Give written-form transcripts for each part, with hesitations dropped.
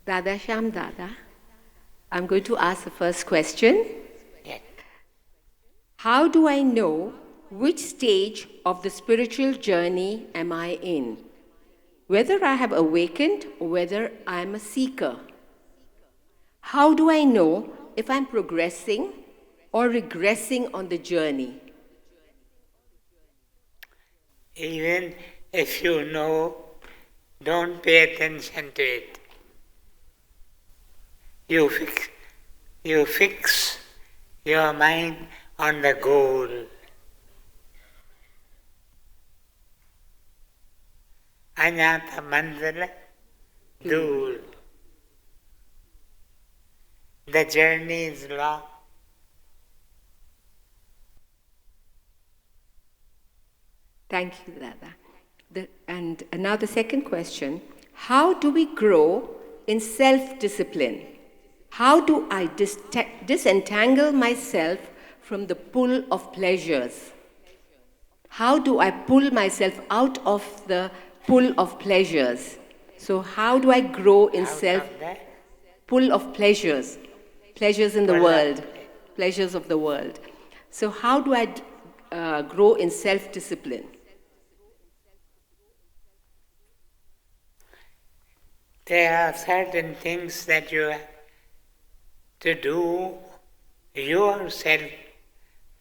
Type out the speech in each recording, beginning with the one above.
Dada Sham Dada, I'm going to ask the first question. Yes. How do I know which stage of the spiritual journey am I in? Whether I have awakened or whether I am a seeker? How do I know if I'm progressing or regressing on the journey? Even if you know, don't pay attention to it. You fix your mind on the goal. Anyata mandala dur. The journey is long. Thank you, Dada. And now the second question, how do we grow in self-discipline? How do I disentangle myself from the pull of pleasures? How do I pull myself out of the pull of pleasures? So how do I grow in pull of pleasures? Pleasures in the world, pleasures of the world. So how do I grow in self-discipline? There are certain things that you have to do yourself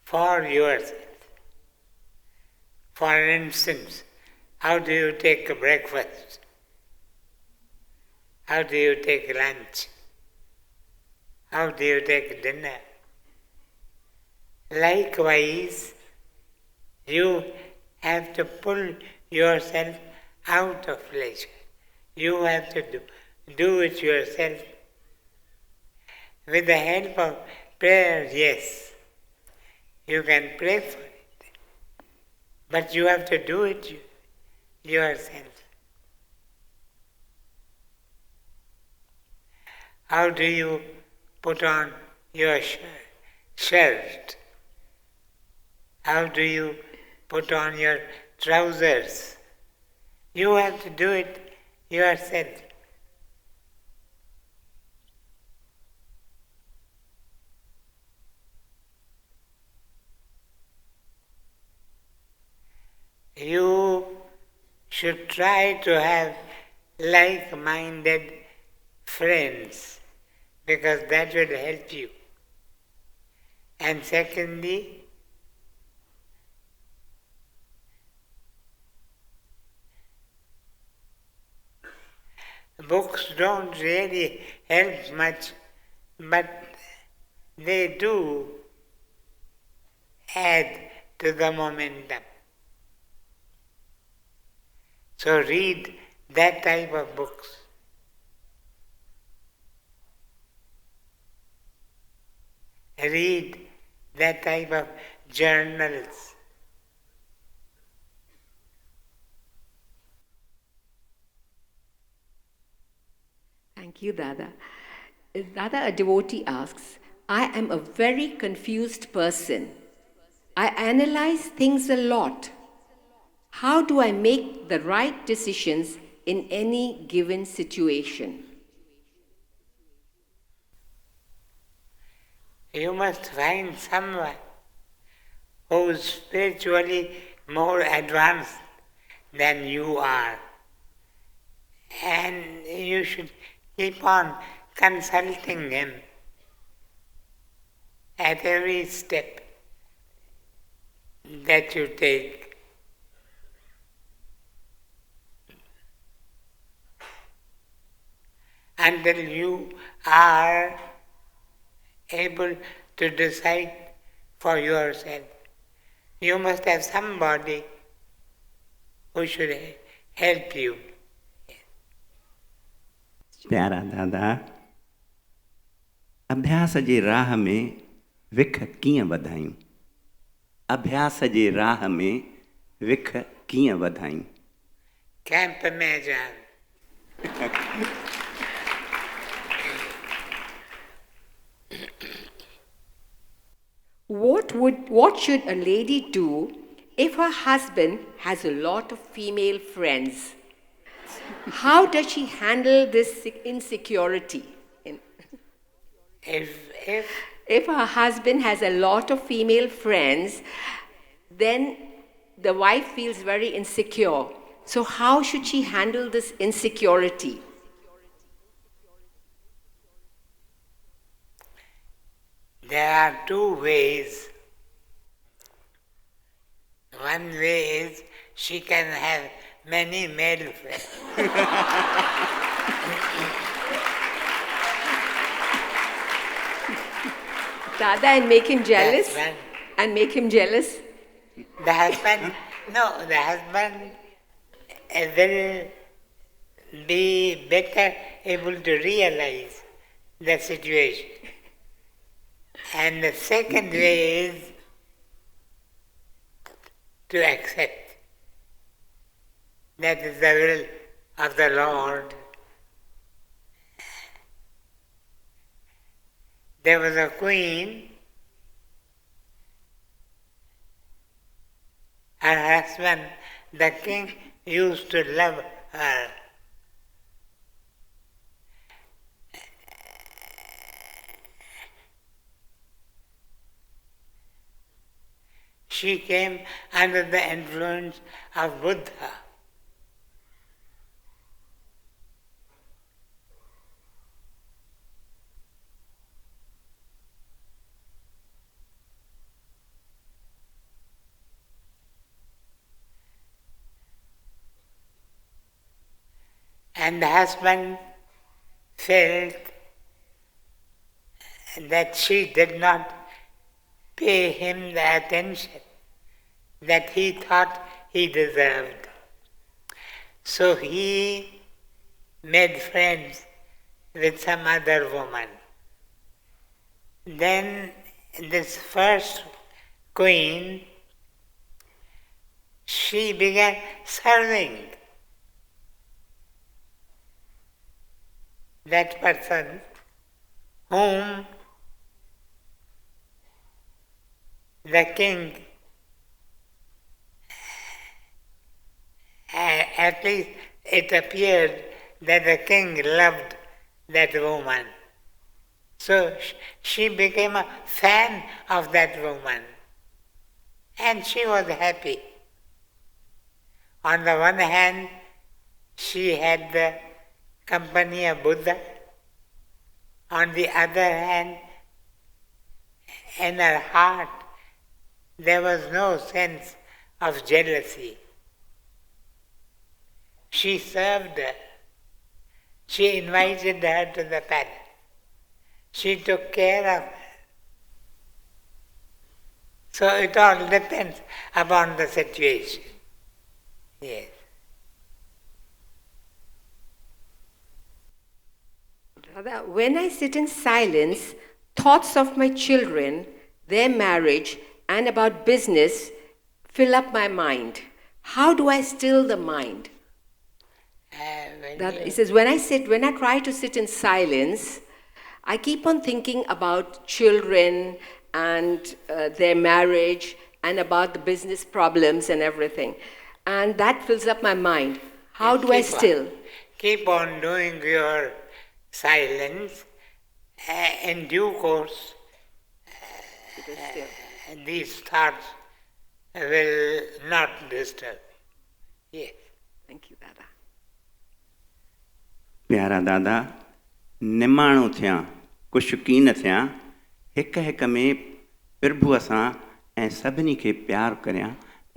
for yourself. For instance, how do you take a breakfast? How do you take lunch? How do you take dinner? Likewise, you have to pull yourself out of pleasure. You have to do it yourself. With the help of prayer, yes, you can pray for it. But you have to do it yourself. How do you put on your shirt? How do you put on your trousers? You have to do it yourself. You should try to have like-minded friends, because that will help you. And secondly, books don't really help much, but they do add to the momentum. So read that type of books. Read that type of journals. Thank you, Dada. Dada, a devotee asks, I am a very confused person. I analyze things a lot. How do I make the right decisions in any given situation? You must find someone who is spiritually more advanced than you are. And you should keep on consulting him at every step that you take. Until you are able to decide for yourself. You must have somebody who should help you. प्यारा दादा, अभ्यास जे राह में विख कीअं वधायूं? अभ्यास जे राह में विख कीअं वधायूं? कैंप में जान. What should a lady do if her husband has a lot of female friends? How does she handle this insecurity? If If her husband has a lot of female friends, then the wife feels very insecure. So how should she handle this insecurity? there are two ways. One way is she can have many male friends. Dada, and make him jealous? That's one. And make him jealous? The husband will be better able to realize the situation. And the second way is to accept that is the will of the Lord. There was a queen, her husband, the king, used to love her. She came under the influence of Buddha. And the husband felt that she did not pay him the attention that he thought he deserved. So he made friends with some other woman. Then this first queen, she began serving that person whom the king, at least it appeared that the king loved that woman. So she became a fan of that woman, and she was happy. On the one hand, she had the company of Buddha. On the other hand, in her heart, there was no sense of jealousy. She served her. She invited her to the palace. She took care of her. So it all depends upon the situation. Yes. Dada, when I sit in silence, thoughts of my children, their marriage, and about business fill up my mind. How do I still the mind? He says, when I try to sit in silence, I keep on thinking about children and their marriage and about the business problems and everything. And that fills up my mind. How do I still? Keep on doing your silence. In due course, these thoughts will not disturb. Yes. Thank you, Dada. प्यारा दादा, निमाणो थिया, कुछ कीन थिया, हिक हिक में प्रभु सां ऐं सभिनी खे प्यार करियां,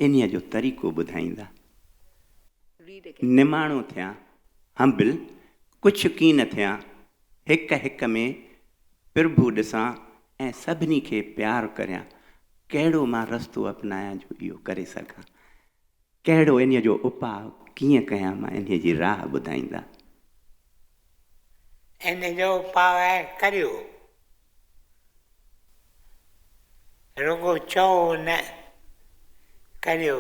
इन्हीअ जो तरीक़ो ॿुधाईंदा। निमाणो थिया, हम्बल, कुछ कीन थिया, हिक हिक में प्रभु ॾिसां ऐं सभिनी खे प्यार करियां, कहिड़ो मां रस्तो अपनायां जो इहो करे सघां, कहिड़ो इन्हीअ जो उपाउ कीअं कयां, मां इन्हीअ जी राह ॿुधाईंदा। इन जो उपाउ आहे करियो, रुगो चओ न, करियो।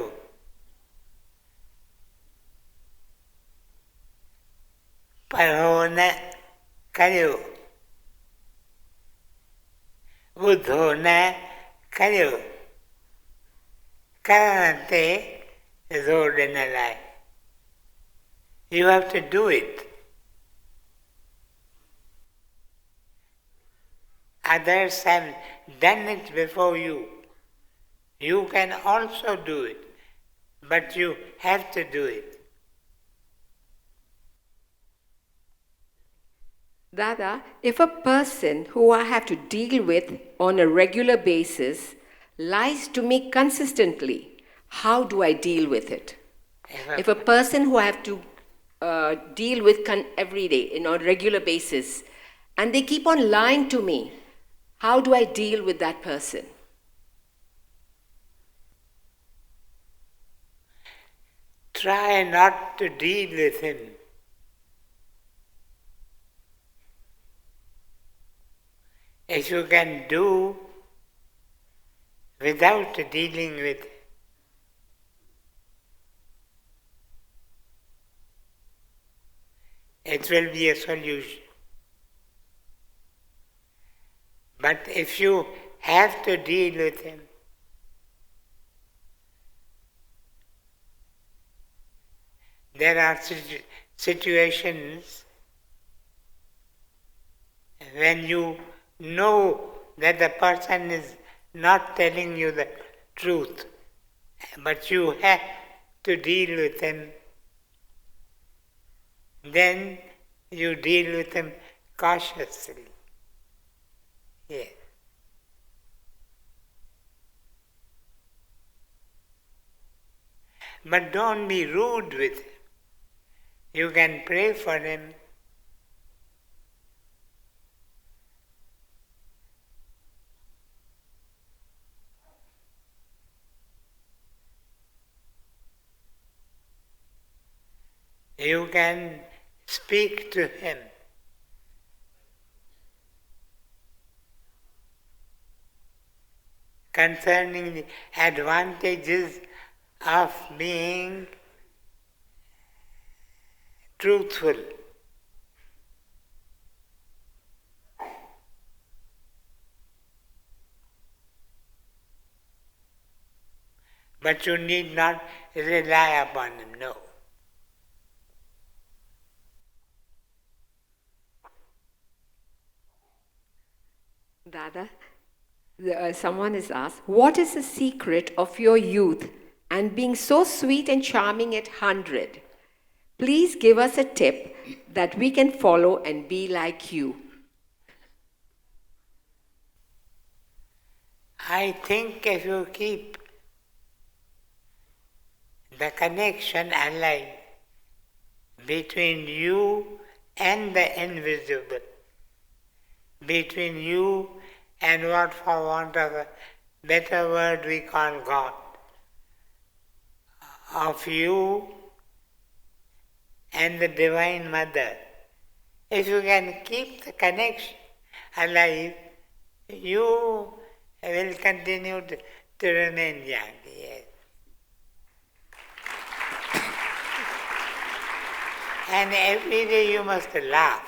पढ़ो न, करियो। ॿुधो न, करियो। करण ते ज़ोर ॾिनल आहे। You have to do it. Others have done it before you. You can also do it, but you have to do it. Dada, if a person who I have to deal with on a regular basis lies to me consistently, how do I deal with it? If a person who I have to deal with every day, on a regular basis, and they keep on lying to me, how do I deal with that person? Try not to deal with him. If you can do without dealing with him, it will be a solution. But if you have to deal with him, there are situations when you know that the person is not telling you the truth, but you have to deal with him. Then you deal with him cautiously. Yeah. But don't be rude with him. You can pray for him. You can speak to him. Concerning the advantages of being truthful. But you need not rely upon him, no. Dada, someone has asked, what is the secret of your youth and being so sweet and charming at 100? Please give us a tip that we can follow and be like you. I think if you keep the connection alive between you and the invisible, between you and what, for want of a better word, we call God, of you and the Divine Mother. If you can keep the connection alive, you will continue to remain young. Yes. And every day you must laugh.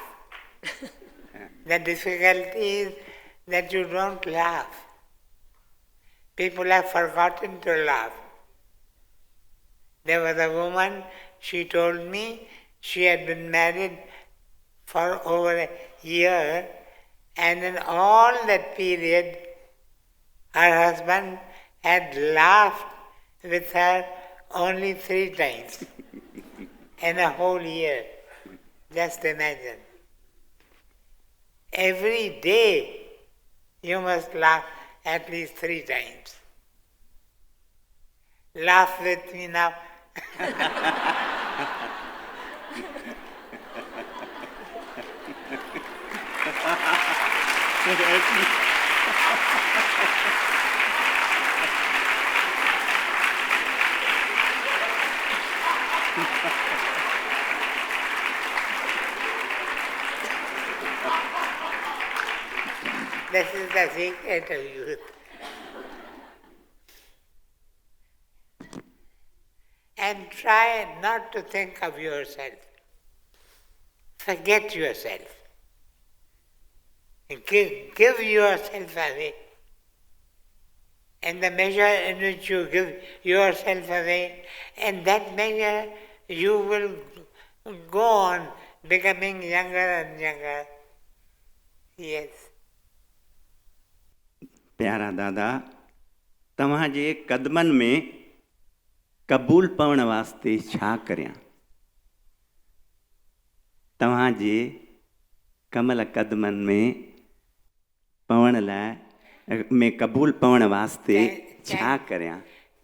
The difficulty is that you don't laugh. People have forgotten to laugh. There was a woman, she told me, she had been married for over a year, and in all that period, her husband had laughed with her only 3 times in a whole year. Just imagine. Every day you must laugh at least 3 times. Laugh with me now. This is the secret of youth. And try not to think of yourself. Forget yourself. Give yourself away. And the measure in which you give yourself away, in that measure you will go on becoming younger and younger. Yes. प्यारा दादा, तव्हांजे कदमनि में क़बूल पवण वास्ते छा करियां? तव्हांजे कमल कदमनि में पवण लाइ में क़बूल पवण वास्ते छा करियां?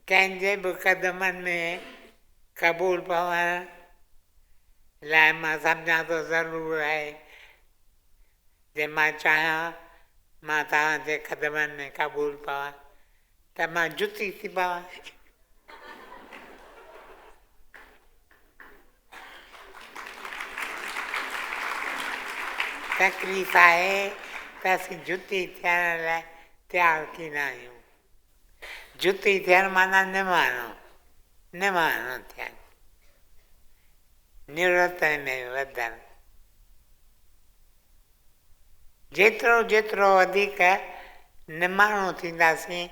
कंहिंजे बि कदमनि में क़बूल पवण लाइ मां सम्झां थो ज़रूरु आहे जे मां चाहियां मां तव्हांजे कदमनि में क़बूल पवां त मां जुती थी पवां। तकलीफ़ आहे त असीं जुती थियण लाइ तयारु थींदा आहियूं। जुती थियण माना निमाणो थियणु, निवृत में वधणु। जेतिरो जेतिरो वधीक निमाणो थींदासीं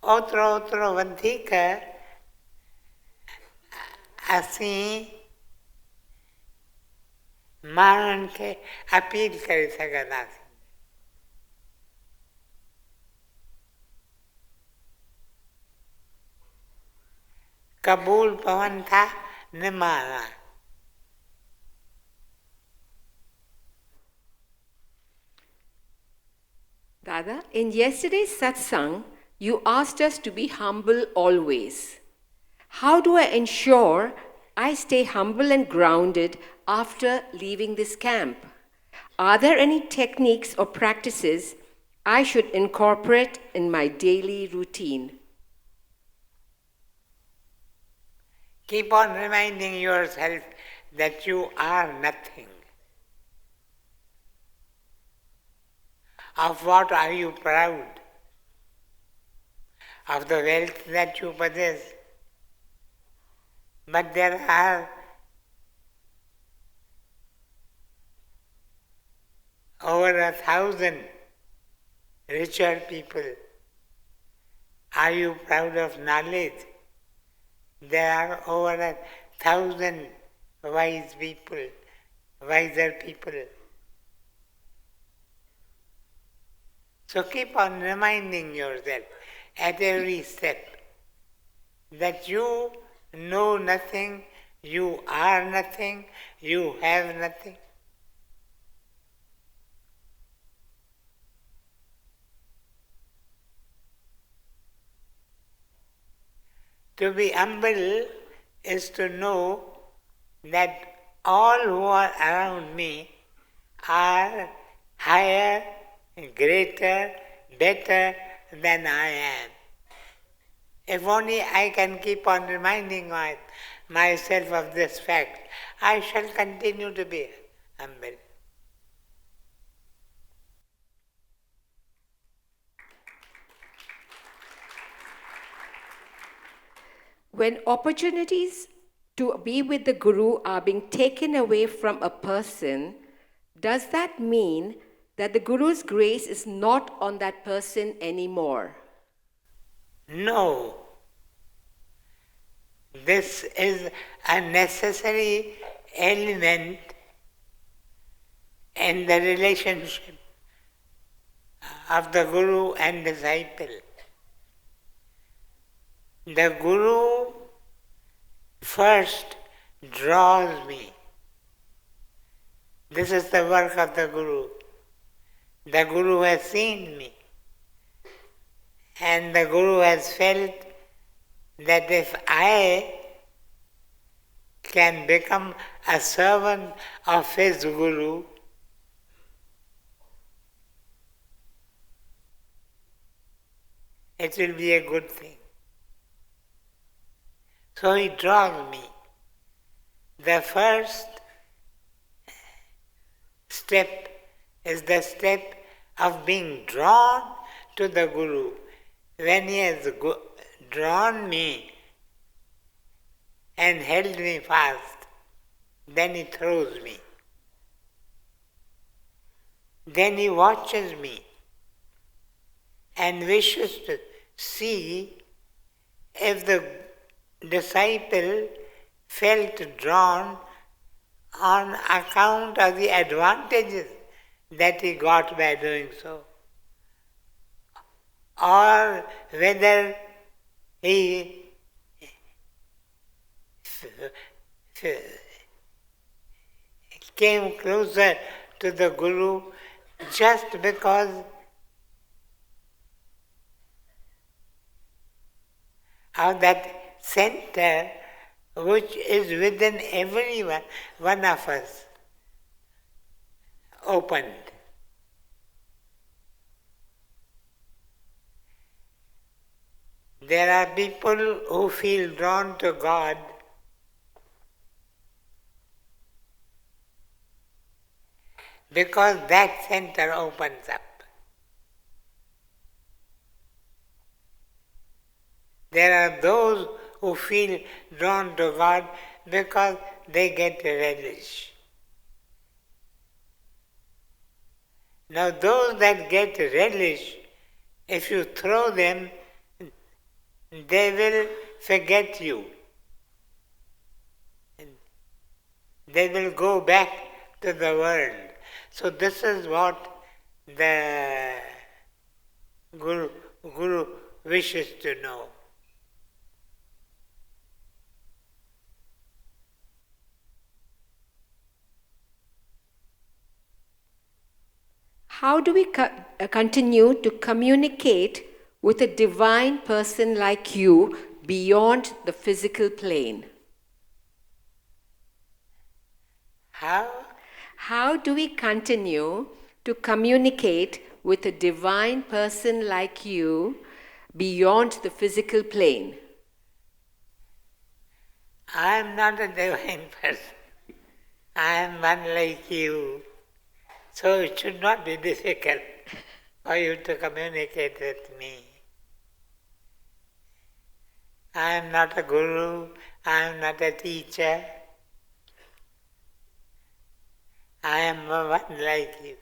ओतिरो ओतिरो वधीक असीं माण्हुनि खे अपील करे सघंदासीं। क़बूल पवनि था निमाणा। Dada, in yesterday's satsang, you asked us to be humble always. How do I ensure I stay humble and grounded after leaving this camp? Are there any techniques or practices I should incorporate in my daily routine? Keep on reminding yourself that you are nothing. Of what are you proud? Of the wealth that you possess. But there are over 1,000 richer people. Are you proud of knowledge? There are over 1,000 wise people, wiser people. So keep on reminding yourself at every step that you know nothing, you are nothing, you have nothing. To be humble is to know that all who are around me are higher, greater, better than I am. If only I can keep on reminding myself of this fact, I shall continue to be humble. When opportunities to be with the Guru are being taken away from a person, does that mean that the Guru's grace is not on that person anymore? No. This is a necessary element in the relationship of the Guru and disciple. The Guru first draws me. This is the work of the Guru. The Guru has seen me, and the Guru has felt that if I can become a servant of his Guru, it will be a good thing. So he draws me. The first step is the step of being drawn to the Guru. When he has drawn me and held me fast, then he throws me. Then he watches me and wishes to see if the disciple felt drawn on account of the advantages that he got by doing so, or whether he came closer to the Guru just because of that center which is within every one of us opened. There are people who feel drawn to God because that center opens up. There are those who feel drawn to God because they get relish. Now those that get relish, if you throw them, they will forget you. They will go back to the world. So this is what the Guru wishes to know. How do we continue to communicate with a divine person like you beyond the physical plane? How? How do we continue to communicate with a divine person like you beyond the physical plane? I am not a divine person. I am one like you. So it should not be difficult for you to communicate with me. I am not a guru, I am not a teacher. I am one like you.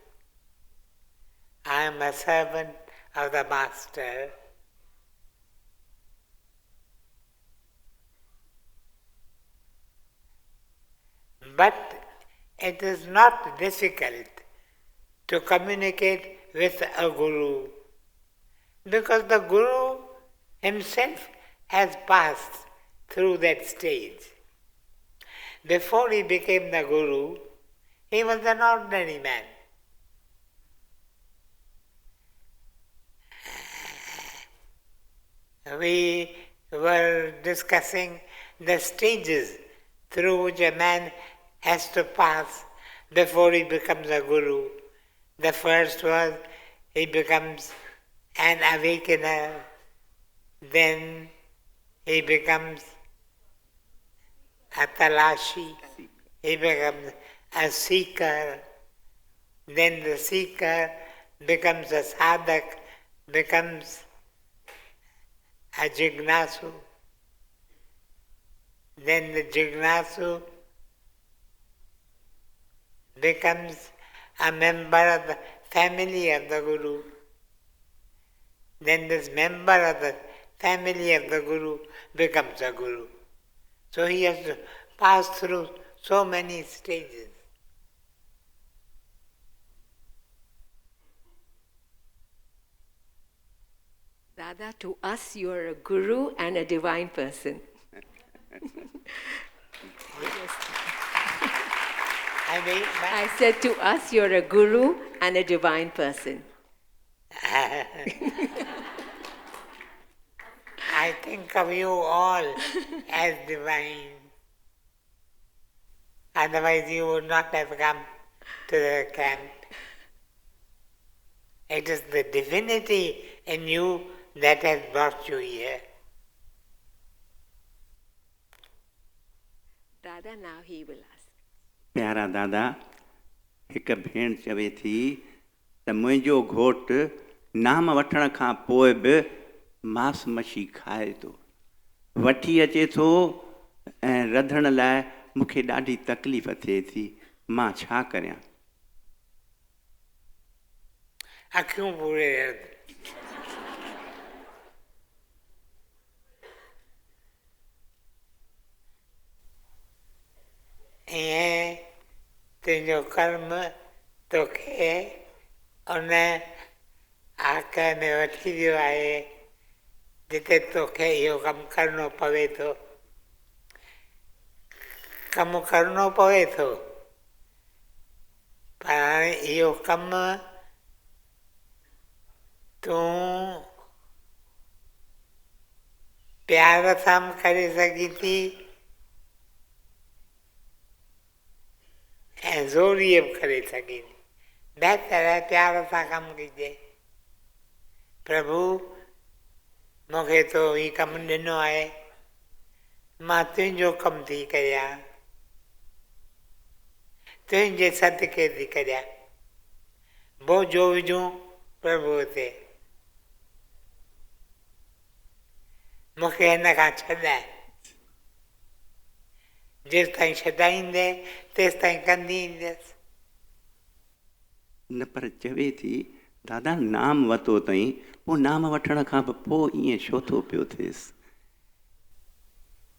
I am a servant of the Master. But it is not difficult to communicate with a guru, because the guru himself has passed through that stage. Before he became the guru, he was an ordinary man. We were discussing the stages through which a man has to pass before he becomes a guru. The first was he becomes an awakener, then he becomes a talashi, he becomes a seeker, then the seeker becomes a sadhak, becomes a jignasu, then the jignasu becomes a member of the family of the Guru. Then this member of the family of the Guru becomes a Guru. So he has to pass through so many stages. Dada, to us you are a guru and a divine person. I said to us you're a guru and a divine person. I think of you all as divine. Otherwise you would not have come to the camp. It is the divinity in you that has brought you here. Dada, now he will ask. प्यारा दादा, हिक भेण चवे थी त मुंहिंजो घोट नाम वठण खां पोइ बि मांस मच्छी खाए थो, वठी अचे थो ऐं रधण लाइ मूंखे ॾाढी तकलीफ़ थिए थी, मां छा करियां? अखियूं पूरे ऐं तुंहिंजो कर्म तोखे उन आक में वठी वियो आहे जिते तोखे इहो कमु करिणो पवे थो। कमु करिणो पवे थो, पर हाणे इहो कमु तूं प्यार सां करे सघीं थी ऐं ज़ोरीअ बि करे सघीं थी। बहितर आहे प्यार सां कमु कजे। प्रभु मूंखे तो ही कमु ॾिनो आहे, मां तुंहिंजो कमु थी कयां, तुंहिंजे सदके थी कयां। बोझो विझूं प्रभु ते, मूंखे हिन खां छॾाए। जेसि ताईं छॾाईंदे तेसि ताईं कंदी ईंदसि। न पर चवे थी दादा नाम वरितो अथई, पोइ नाम वठण खां पोइ ईअं छो थो पियो थिएसि?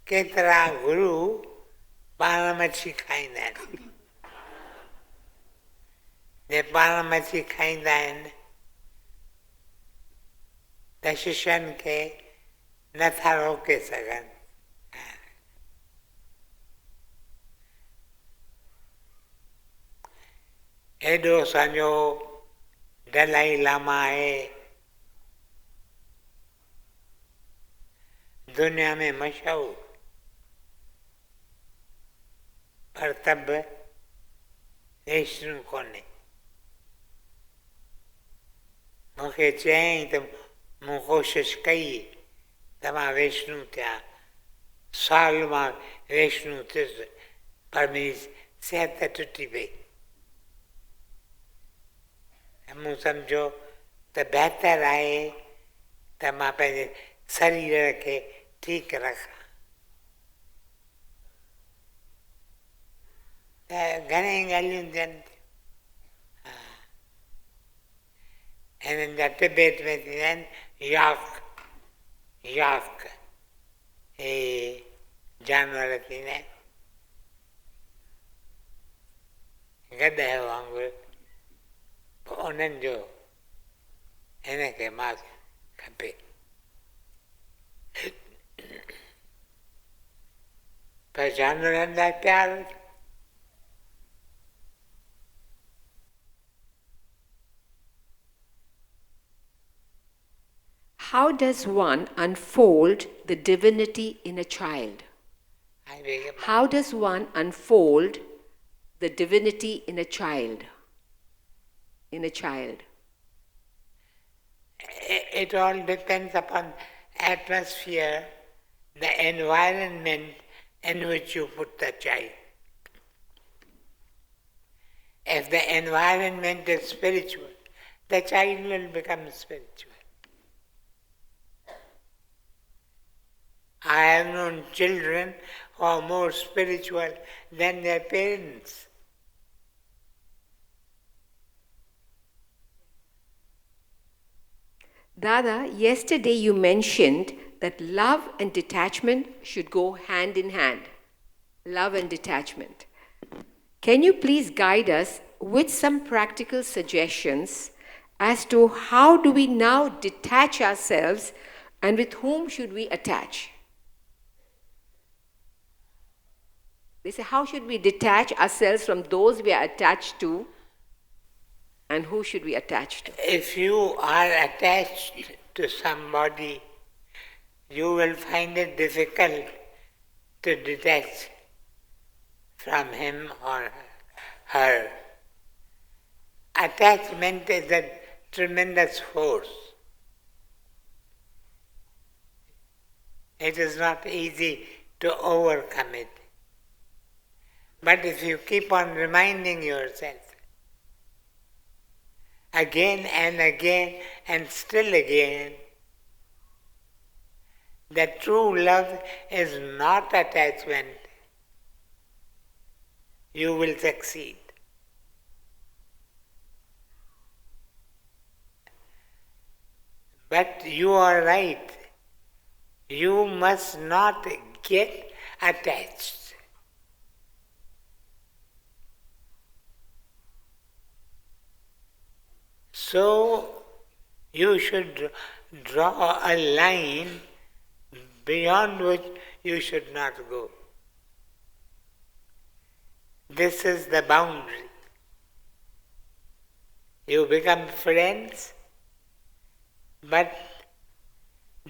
केतिरा गुरू पाण मच्छी खाईंदा आहिनि। जे पाण मच्छी खाईंदा आहिनि त शिष्यनि खे नथा रोके सघनि। हेॾो असांजो दलाई लामा आहे, दुनिया में मशहूर, पर तब वैष्णु कोन्हे। मूंखे चयईं त मूं कोशिशि कई त मां वैष्णु थियां। साल मां वैष्णु थियुसि, पर मुंहिंजी सिहत टुटी पई। मूं सम्झो त बहितर आहे त मां पंहिंजे शरीर खे ठीकु रखां। त घणेई ॻाल्हियूं थियनि थियूं। हिननि जा टिबेट में थींदा आहिनि याक, हे जानवर थींदा आहिनि गॾह वांगुरु। पोइ उन्हनि जो हिनखे मास खपे। पर जानवरनि लाइ प्यार। How does one unfold the divinity in a child? How does one unfold the divinity in a child? In a child. It all depends upon atmosphere, the environment in which you put the child. If the environment is spiritual, the child will become spiritual. I have known children who are more spiritual than their parents. Dada, yesterday you mentioned that love and detachment should go hand in hand. Love and detachment. Can you please guide us with some practical suggestions as to how do we now detach ourselves and with whom should we attach? They say, how should we detach ourselves from those we are attached to, and who should we attach to? If you are attached to somebody, you will find it difficult to detach from him or her. Attachment is a tremendous force. It is not easy to overcome it. But if you keep on reminding yourself again and again and still again that true love is not attachment, you will succeed. But you are right. You must not get attached. So you should draw a line beyond which you should not go. This is the boundary. You become friends, but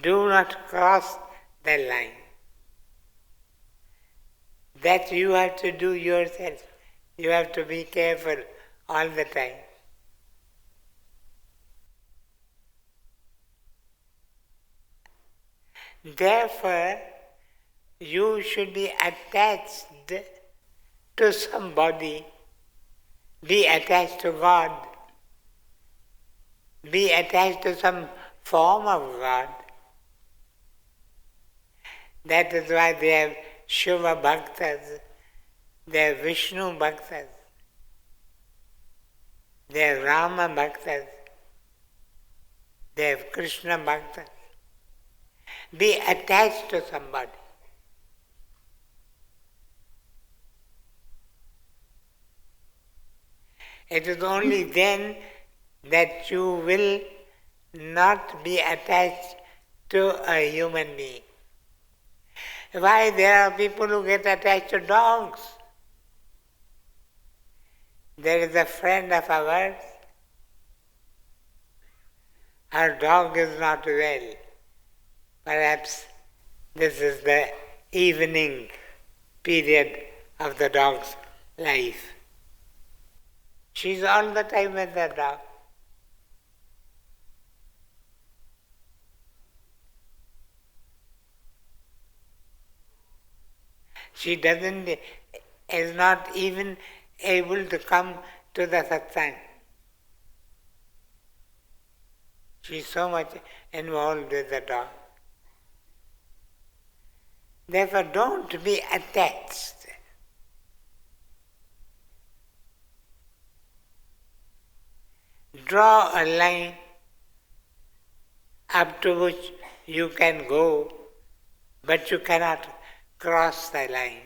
do not cross the line. That you have to do yourself. You have to be careful all the time. Therefore, you should be attached to somebody. Be attached to God. Be attached to some form of God. That is why they have Shiva Bhaktas, they have Vishnu Bhaktas, they have Rama Bhaktas, they have Krishna Bhaktas. Be attached to somebody. It is only then that you will not be attached to a human being. Why there are people who get attached to dogs? There is a friend of ours, her dog is not well. Perhaps this is the evening period of the dog's life. She's all the time with the dog. She is not even able to come to the satsang. She's so much involved with the dog. Therefore, don't be attached. Draw a line up to which you can go, but you cannot cross the line.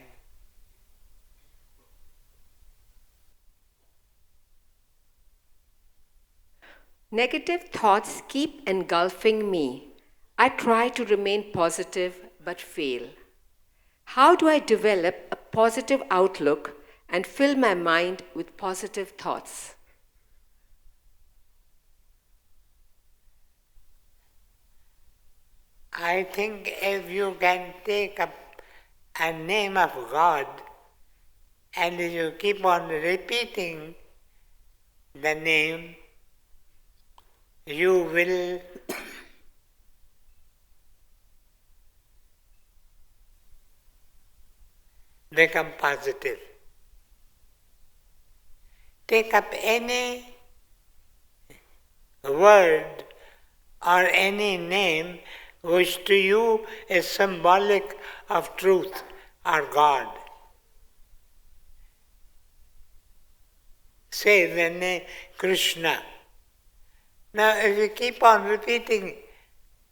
Negative thoughts keep engulfing me. I try to remain positive but fail. How do I develop a positive outlook and fill my mind with positive thoughts? I think if you can take up a name of God and you keep on repeating the name, you will become positive. Take up any word or any name which to you is symbolic of truth or God. Say the name Krishna. Now if you keep on repeating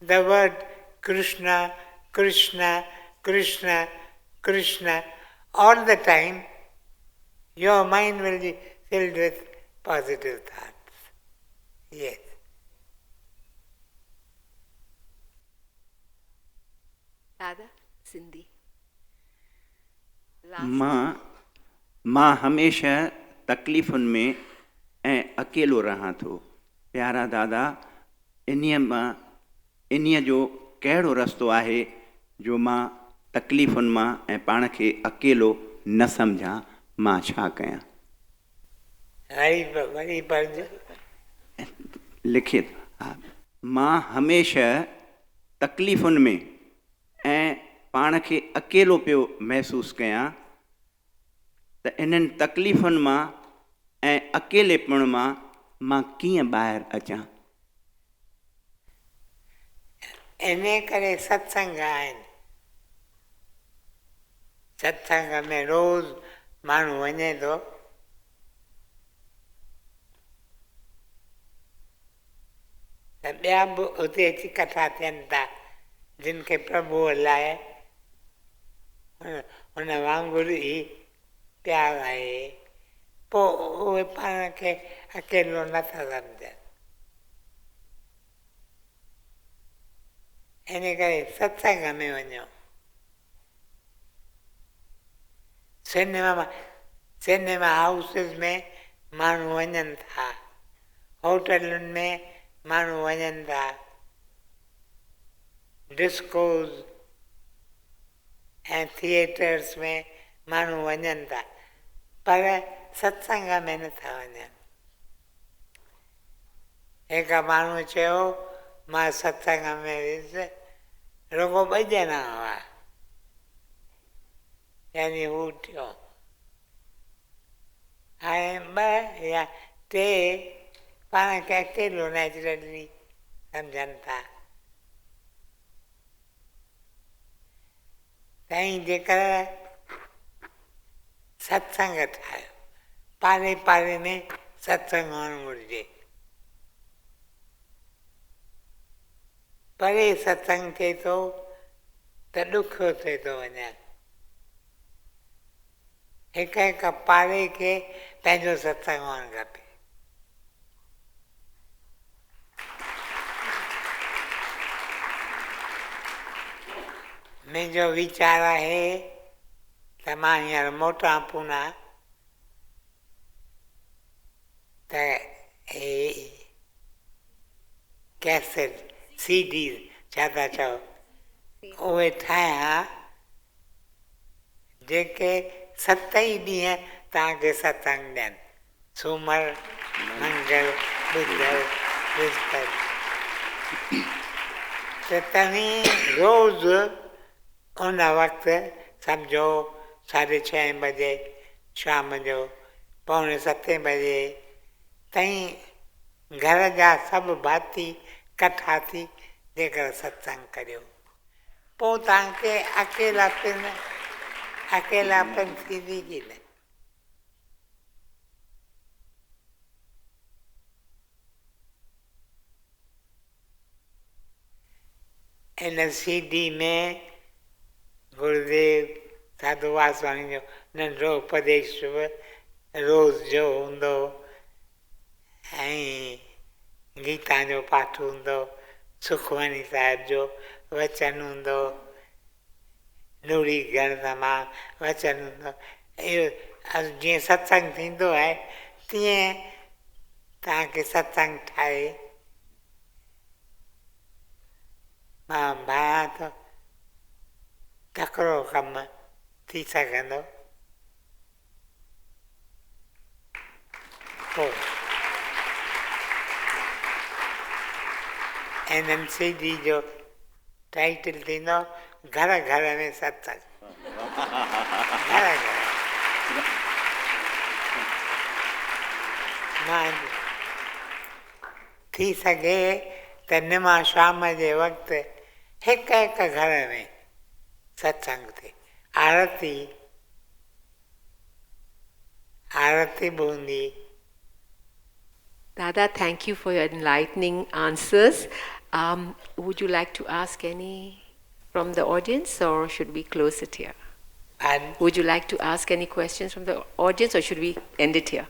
the word Krishna, Krishna, Krishna, Krishna, all the time, your mind will be filled with positive thoughts. Yes. Dada, Cindy. मां हमेशा तकलीफ़ुनि में ऐं अकेलो रहां थो. प्यारा दादा, इन्हीअ जो कहिड़ो रस्तो आहे जो मां तकलीफ़ुनि मां ऐं पाण खे अकेलो न सम्झां, मां छा कयां? लिखित. मां हमेशा तकलीफ़ुनि में ऐं पाण खे अकेलो पियो महसूसु कयां, त इन्हनि तकलीफ़ुनि मां ऐं अकेलेपण मां कीअं ॿाहिरि अचां? इन करे सत्संग आहिनि. सत्संग में रोज़ माण्हू वञे थो. त ॿिया बि उते अची कथा थियनि था जिन खे प्रभुअ लाइ हुन वांगुरु ई प्यारु आहे. पोइ उहे पाण खे अकेलो नथा सम्झनि. इन करे सत्संग में वञो। सिनेमा हाउसिस में माण्हू वञनि था, होटलुनि में माण्हू वञनि था, डिस्कोज़ ऐं थिएटर्स में माण्हू वञनि था, पर सत्संग में नथा वञनि। हिकु माण्हू चयो मां सत्संग में वियुसि, रुगो 2 ॼणा हुआ, यानी हू थियो। हाणे 2 या 3 पाण खे अकेलो नेचुरली सम्झनि था। साईं जेकर सत्संग ठाहियो, पारे पारे में सत्संग हुअणु घुरिजे। परे सत्संग थिए थो त ॾुखियो थिए थो वञणु। हिकु हिकु पारे खे पंहिंजो सत्संग हुअणु खपे। मुंहिंजो वीचार आहे त मां हींअर मोटां पूना त कैसेट CD छा था चओ उहे ठाहियां जेके 7 ई ॾींहं तव्हांखे सत्संग ॾियनि, सूमर, मंगल, ॿुधर, विस्पति। त तव्हीं रोज़ु उन वक़्तु सम्झो 6:30 बजे शाम जो 6:45 बजे ताईं घर जा सभु भाती कठा थी जेकर सत्संग करियो, पोइ तव्हांखे अकेलापन थींदी की न? इन CD में गुरुदेव साधू वासवाणी जो नंढो उपदेश रोज़ जो हूंदो ऐं गीता जो पाठ हूंदो, सुखमनी साहिब जो वचन हूंदो, नूरी गणधमा वचन हूंदो। इहो जीअं सत्संग थींदो आहे तीअं तव्हांखे सत्संग ठाहे मां भायां थो तकिड़ो कमु थी सघंदो। पोइ इन्हनि CD जो टाइटल थींदो घर घर में सत्संग। घर घर मां थी सघे त निमा शाम जे वक़्तु हिकु हिकु घर में सत्संग थिए, आरती बि हूंदी। Dada, thank you for your enlightening answers. Would you like to ask any from the audience, or should we close it here? And Would you like to ask any questions from the audience, or should we end it here?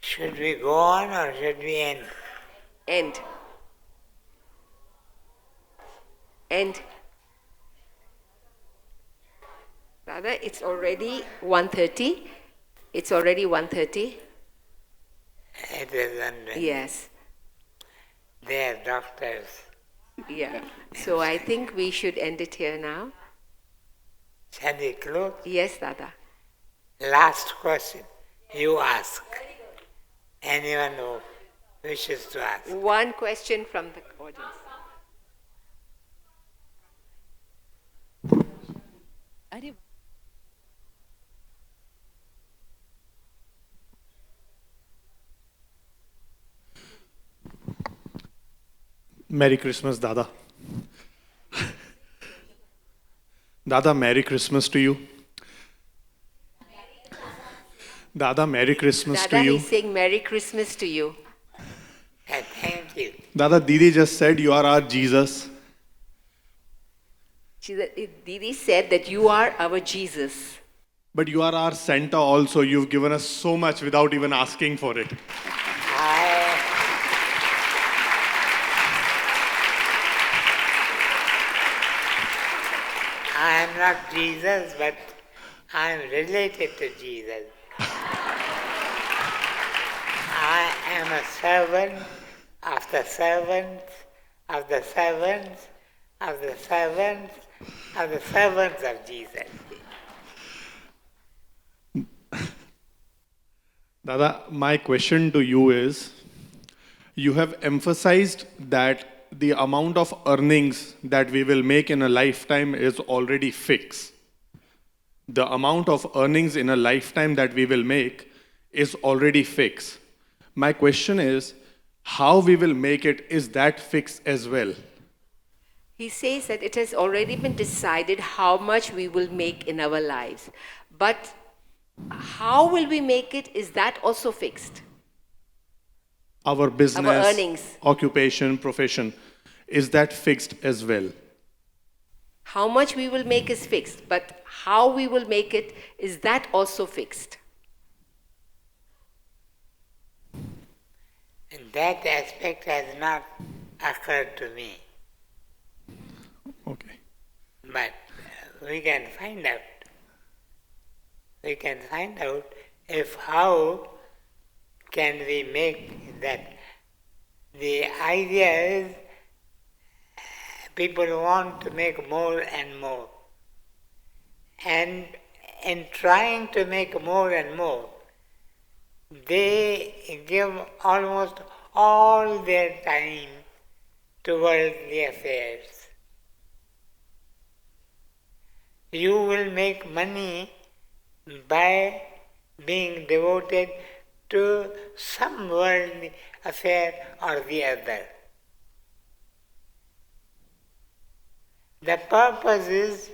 should we go on or should we end? End. End. Dada, it's already 1:30. It's already 1:30. It isn't. Yes. They are doctors. Yeah. So I think we should end it here now. Shall we close? Yes, Dada. Last question. You ask. Anyone who wishes to ask. One question from the audience. Merry Christmas, Dada. Dada, Merry Christmas to you. Dada, Merry Christmas Dada, to you. he's saying Merry Christmas to you. Thank you. Dada, Didi just said you are our Jesus. Didi said that you are our Jesus. But you are our Santa also. You've given us so much without even asking for it. I'm not Jesus, but I'm related to Jesus. I am a servant of the servants, of the servants, of the servants, of the servants of Jesus. Dada, my question to you is, you have emphasized that the amount of earnings that we will make in a lifetime is already fixed. The amount of earnings in a lifetime that we will make is already fixed. My question is, how we will make it, is that fixed as well? He says that it has already been decided how much we will make in our lives. But how will we make it? Is that also fixed? Our business, earnings. occupation, profession, is that fixed as well? How much we will make is fixed, but how we will make it, is that also fixed? And that aspect has not occurred to me. Okay. But we can find out. We can find out if how can we make that. The idea is people want to make more and more. And in trying to make more and more, they give almost all their time to worldly affairs. You will make money by being devoted to some worldly affair or the other. The purpose is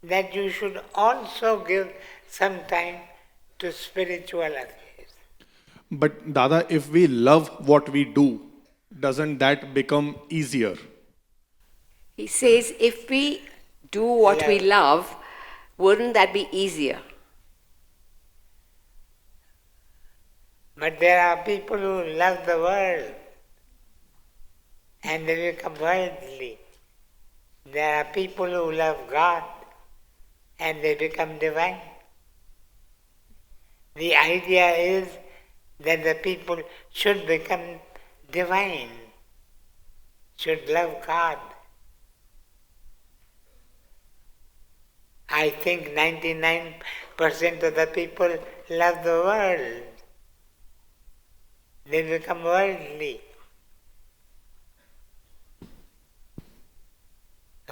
that you should also give some time to spiritual affairs. But Dada, if we love what we do, doesn't that become easier? He says if we do what we love, wouldn't that be easier? But there are people who love the world and they become worldly. There are people who love God and they become divine. The idea is that the people should become divine, should love God. I think 99% of the people love the world. They become worldly.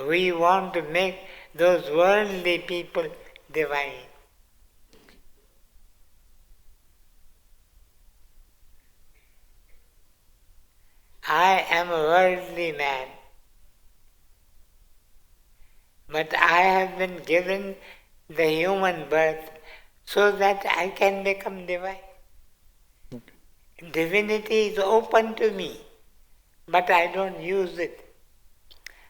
We want to make those worldly people divine. I am a worldly man, but I have been given the human birth so that I can become divine. Divinity is open to me, but I don't use it.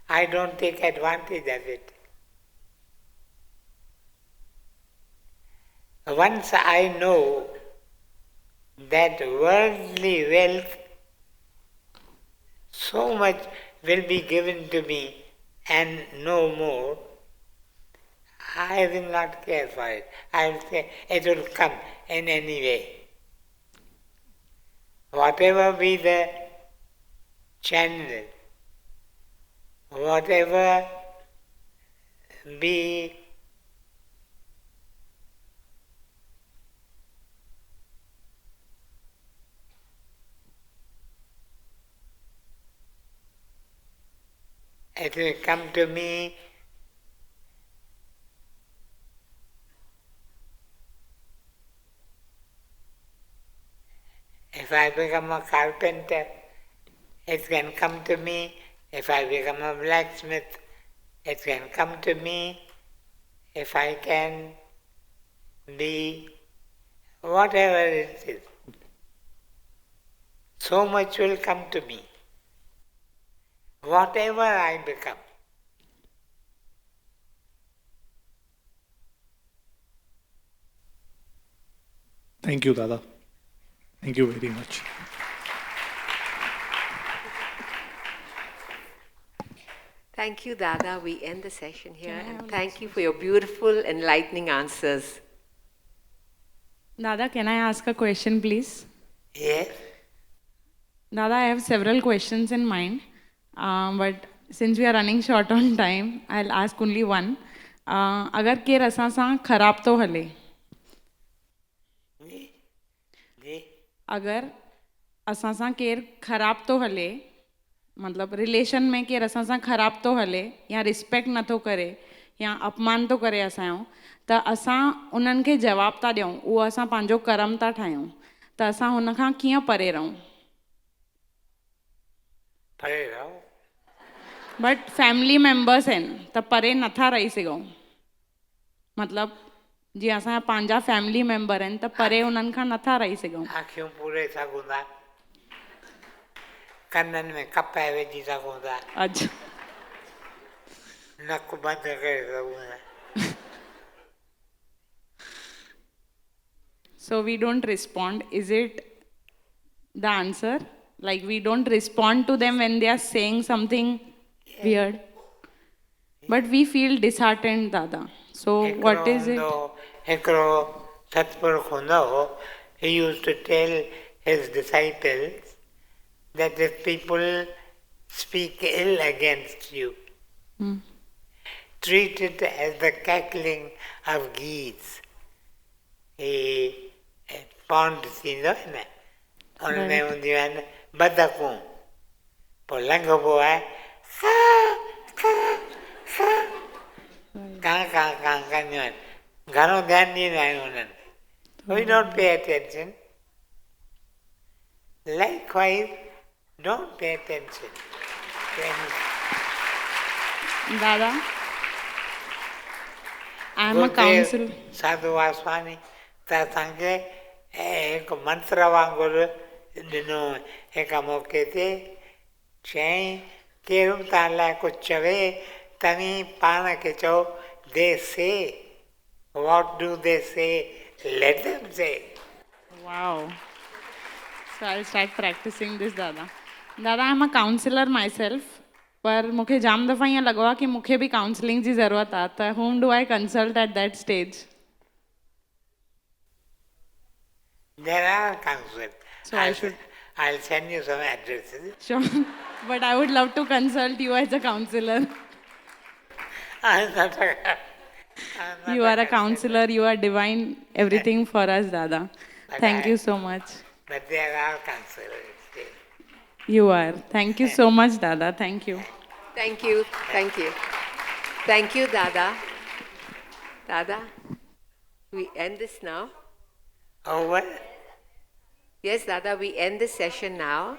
I don't take advantage of it. Once I know that worldly wealth, so much will be given to me and no more, I will not care for it. I will say it will come in any way. Whatever be the channel, whatever be it will come to me if I become a carpenter, it can come to me. If I become a blacksmith, it can come to me. If I can be whatever it is, so much will come to me. Whatever I become. Thank you, Dada. Thank you very much. Thank you, Dada. We end the session here. And thank you for your beautiful, enlightening answers. Dada, can I ask a question, please? Yes? Dada, I have several questions in mind, but since we are running short on time, I'll ask only one. अगर केर असां सां ख़राब तो हले, जी? अगर असां सां केर ख़राब तो हले, मतलब रिलेशन में केर असां सां ख़राब तो हले या रिस्पेक्ट नथो करे या अपमान तो करे असांजो, त असां उन्हनि खे जवाब था ॾियूं, उहो असां पंहिंजो कर्म था ठाहियूं, त असां हुन खां कीअं परे रहूं? परे रहो। बट फैमिली मेंबर्स आहिनि त परे नथा रही सघूं, मतिलबु जीअं असांजा पंहिंजा फैमिली मेंबर आहिनि त परे उन्हनि खां नथा रही सघूं. आँखियूं पूरे सघूं था, कननि में कपहि विझी सघूं था, अच्छा, नक बंदि करे सघूं था. so we don't respond. Is it the answer? Like we don't respond to them when they are saying something weird, but we feel disheartened, Dada. So what is it? हिकिड़ो सतपुरुष हूंदो हो, he used to tell his disciples that if people speak ill against you, treat it as the cackling of geese. He pond थींदो आहे न, हुनमें हूंदियूं आहिनि बदकूं, पोइ लंघबो आहे कां कां कां कंदियूं आहिनि, घणो ध्यानु ॾींदा आहियूं हुननि. We don't pay attention. Likewise, don't pay attention to anything. Dada, I am a counselor. साधु वासवानी त असांखे हिकु मंत्र वांगुरु ॾिनो हिकु मौक़े ते, चयईं केरु बि तव्हां लाइ कुझु चवे तव्हीं पाण खे चओ they say. What do they say? Let them say. Wow. So I'll start practicing this, Dada. Dada, I'm a counselor myself. पर मूंखे जाम दफ़ा ईअं लॻो आहे कि मूंखे बि काउंसलिंग जी ज़रूरत आहे, त whom do I consult at that stage? There are counselors. So I should... I'll send you some addresses. Sure. But I would love to consult you as a counselor. I'm not You are a counselor, you are divine, everything for us, Dada. Thank you so much. But there are counselors. You are. Thank you so much, Dada. Thank you. Thank you. Thank you. Thank you, Dada. Dada, we end this now. Over? Yes, Dada, we end this session now.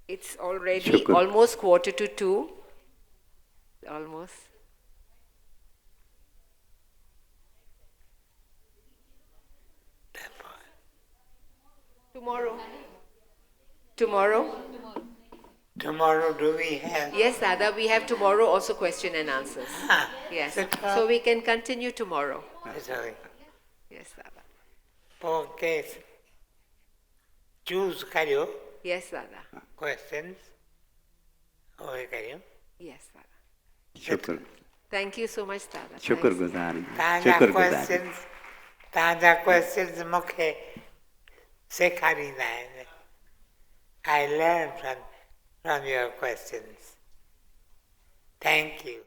It's already Shukr. almost 1:45. Almost. Tomorrow. Tomorrow? Tomorrow do we have? Yes, Dada, we have tomorrow also question and answers. Yes. So we can continue tomorrow. Sorry. Yes, Dada. Okay. Choose करियो. Yes, Dada. Questions. ओए करियो. Yes, Dada. शुक्र. Thank you so much, Dada. शुक्रगुजार. तव्हांजा शुक्रगुजार. questions, तव्हांजा questions मूंखे सेखारींदा आहिनि. I learn from your questions. Thank you.